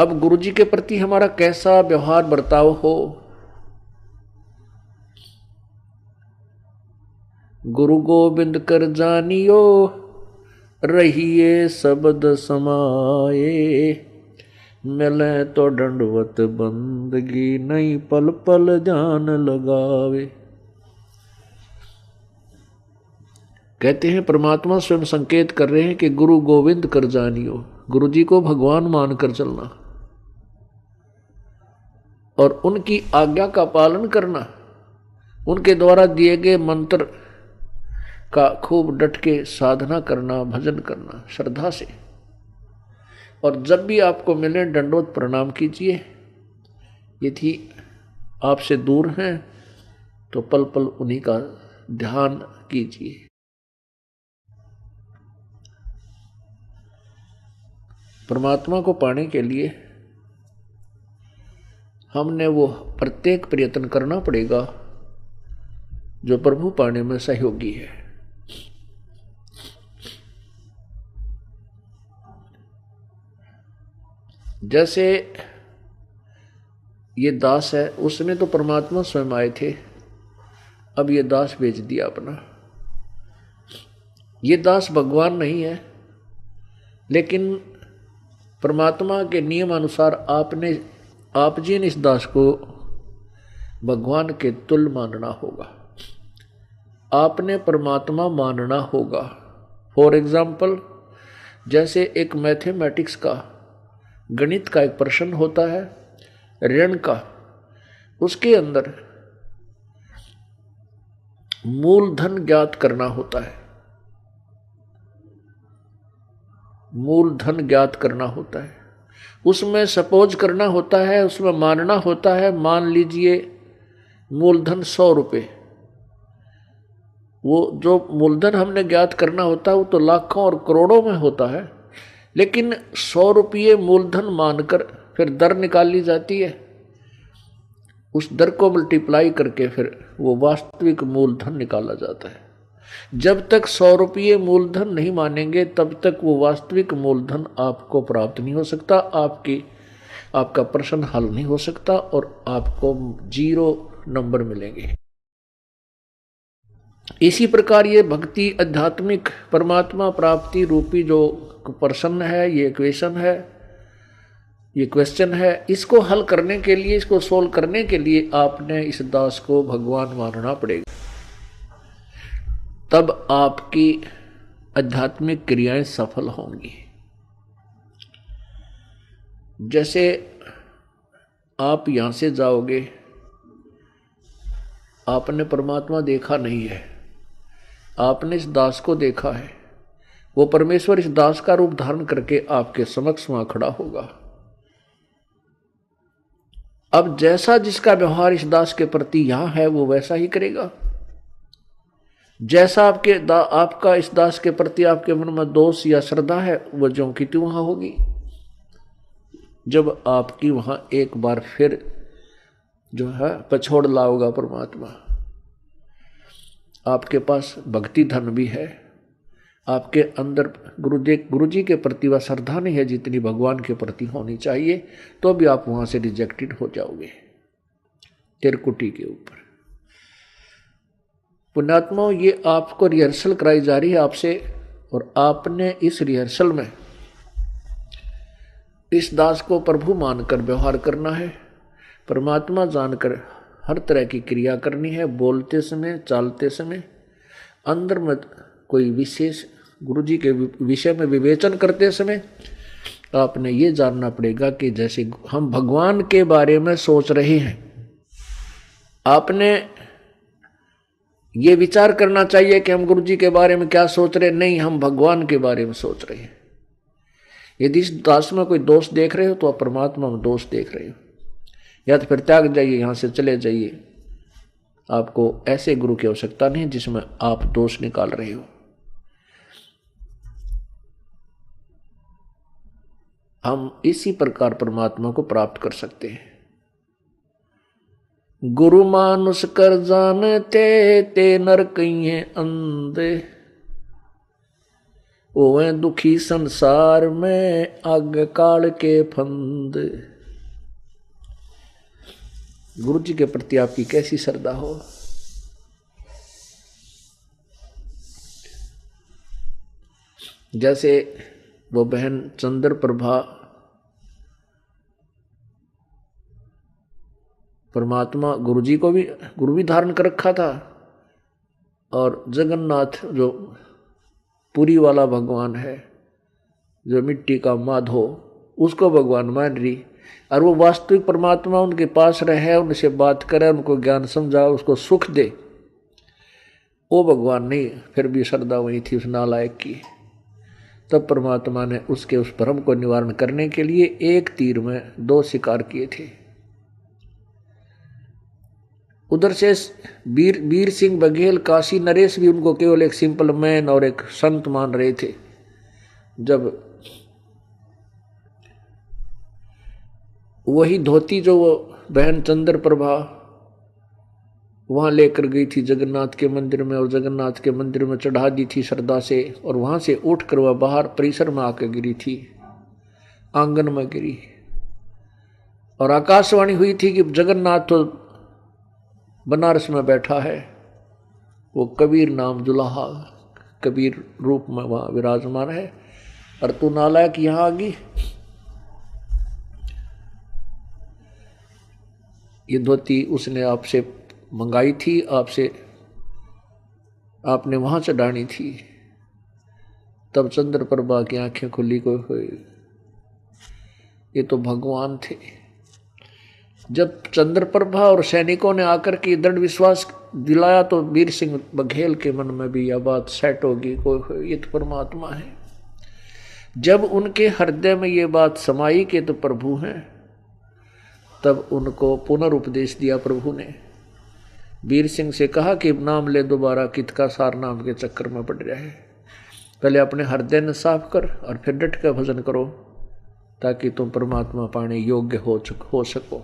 अब गुरु जी के प्रति हमारा कैसा व्यवहार बर्ताव हो। गुरु गोविंद कर जानियो, रहिए शब्द समाए, मिले तो दंडवत बंदगी, नहीं पल पल ध्यान लगावे। कहते हैं परमात्मा स्वयं संकेत कर रहे हैं कि गुरु गोविंद कर जानियो, गुरु जी को भगवान मानकर चलना और उनकी आज्ञा का पालन करना, उनके द्वारा दिए गए मंत्र का खूब डट के साधना करना, भजन करना श्रद्धा से। और जब भी आपको मिले दंडोत प्रणाम कीजिए। यदि आपसे दूर हैं तो पल पल उन्हीं का ध्यान कीजिए। परमात्मा को पाने के लिए हमने वो प्रत्येक प्रयत्न करना पड़ेगा जो प्रभु पाने में सहयोगी है। जैसे ये दास है, उसने तो परमात्मा स्वयं आए थे, अब ये दास बेच दिया अपना। ये दास भगवान नहीं है, लेकिन परमात्मा के नियम अनुसार आप जी ने इस दास को भगवान के तुल्य मानना होगा। आपने परमात्मा मानना होगा। फॉर एग्जाम्पल, जैसे एक मैथमेटिक्स का, गणित का एक प्रश्न होता है ऋण का, उसके अंदर मूलधन ज्ञात करना होता है। मूलधन ज्ञात करना होता है, उसमें सपोज करना होता है, उसमें मानना होता है, मान लीजिए मूलधन 100 रुपये। वो जो मूलधन हमने ज्ञात करना होता है वो तो लाखों और करोड़ों में होता है, लेकिन 100 रुपये मूलधन मानकर फिर दर निकाली जाती है। उस दर को मल्टीप्लाई करके फिर वो वास्तविक मूलधन निकाला जाता है। जब तक 100 रुपये मूलधन नहीं मानेंगे तब तक वो वास्तविक मूलधन आपको प्राप्त नहीं हो सकता, आपका प्रश्न हल नहीं हो सकता और आपको 0 नंबर मिलेंगे। इसी प्रकार ये भक्ति आध्यात्मिक परमात्मा प्राप्ति रूपी जो प्रश्न है, ये इक्वेशन है, ये क्वेश्चन है, इसको हल करने के लिए, इसको सोल्व करने के लिए आपने इस दास को भगवान मानना पड़ेगा। तब आपकी आध्यात्मिक क्रियाएं सफल होंगी। जैसे आप यहां से जाओगे, आपने परमात्मा देखा नहीं है, आपने इस दास को देखा है, वो परमेश्वर इस दास का रूप धारण करके आपके समक्ष वहां खड़ा होगा। अब जैसा जिसका व्यवहार इस दास के प्रति यहां है वो वैसा ही करेगा। जैसा आपका इस दास के प्रति आपके मन में दोष या श्रद्धा है, वो ज्यों की त्यों वहां होगी। जब आपकी वहां एक बार फिर जो है पछोड़ लाओगा परमात्मा, आपके पास भक्ति धन भी है, आपके अंदर गुरु जी के प्रति वह श्रद्धा नहीं है जितनी भगवान के प्रति होनी चाहिए, तो भी आप वहां से रिजेक्टेड हो जाओगे तिरकुटी के ऊपर। पुण्यात्माओं, ये आपको रिहर्सल कराई जा रही है आपसे, और आपने इस रिहर्सल में इस दास को प्रभु मानकर व्यवहार करना है, परमात्मा जानकर हर तरह की क्रिया करनी है। बोलते समय, चालते समय, अंदर में कोई विशेष गुरु जी के विषय में विवेचन करते समय आपने ये जानना पड़ेगा कि जैसे हम भगवान के बारे में सोच रहे हैं, आपने ये विचार करना चाहिए कि हम गुरु जी के बारे में क्या सोच रहे हैं। नहीं, हम भगवान के बारे में सोच रहे हैं। यदि इस दास में कोई दोष देख रहे हो तो आप परमात्मा में दोष देख रहे हो, या तो फिर त्याग जाइए, यहां से चले जाइए। आपको ऐसे गुरु की आवश्यकता नहीं जिसमें आप दोष निकाल रहे हो। हम इसी प्रकार परमात्मा को प्राप्त कर सकते हैं। गुरु मानुष कर जानते, ते नर कहिए अंधे, ओवे दुखी संसार में आग काल के फंद। गुरु जी के प्रति आपकी कैसी श्रद्धा हो। जैसे वो बहन चंद्र प्रभा परमात्मा गुरु जी को भी गुरु भी धारण कर रखा था, और जगन्नाथ जो पुरी वाला भगवान है, जो मिट्टी का माधो, उसको भगवान मान रही, और वो वास्तविक परमात्मा उनके पास रहे, उनसे बात करे, उनको ज्ञान समझा, उसको सुख दे, वो भगवान नहीं। फिर भी श्रद्धा वही थी उस नालायक की। तब परमात्मा ने उसके उस भ्रम को निवारण करने के लिए एक तीर में दो शिकार किए थे। उधर से वीर सिंह बघेल, काशी नरेश भी उनको केवल एक सिंपल मैन और एक संत मान रहे थे। जब वही धोती जो वो बहन चंद्र प्रभा वहां लेकर गई थी जगन्नाथ के मंदिर में, और जगन्नाथ के मंदिर में चढ़ा दी थी श्रद्धा से, और वहां से उठकर वह बाहर परिसर में आकर गिरी थी, आंगन में गिरी, और आकाशवाणी हुई थी कि जगन्नाथ तो बनारस में बैठा है, वो कबीर नाम जुलाहा कबीर रूप में वहां विराजमान है, और तू नालायक यहां आ गई। ये धोती उसने आपसे मंगाई थी, आपने वहां चढ़ानी थी। तब चंद्र प्रभा की आंखें खुली, कोई ये तो भगवान थे। जब चंद्र प्रभा और सैनिकों ने आकर के दृढ़ विश्वास दिलाया, तो वीर सिंह बघेल के मन में भी यह बात सेट होगी, कोई ये तो परमात्मा है। जब उनके हृदय में ये बात समाई कि तो प्रभु हैं, तब उनको पुनरुपदेश दिया प्रभु ने। वीर सिंह से कहा कि नाम ले दोबारा, कित का सार नाम के चक्कर में पड़ रहा है। पहले अपने हृदय ने साफ कर और फिर डट कर भजन करो, ताकि तुम परमात्मा पाने योग्य हो सको।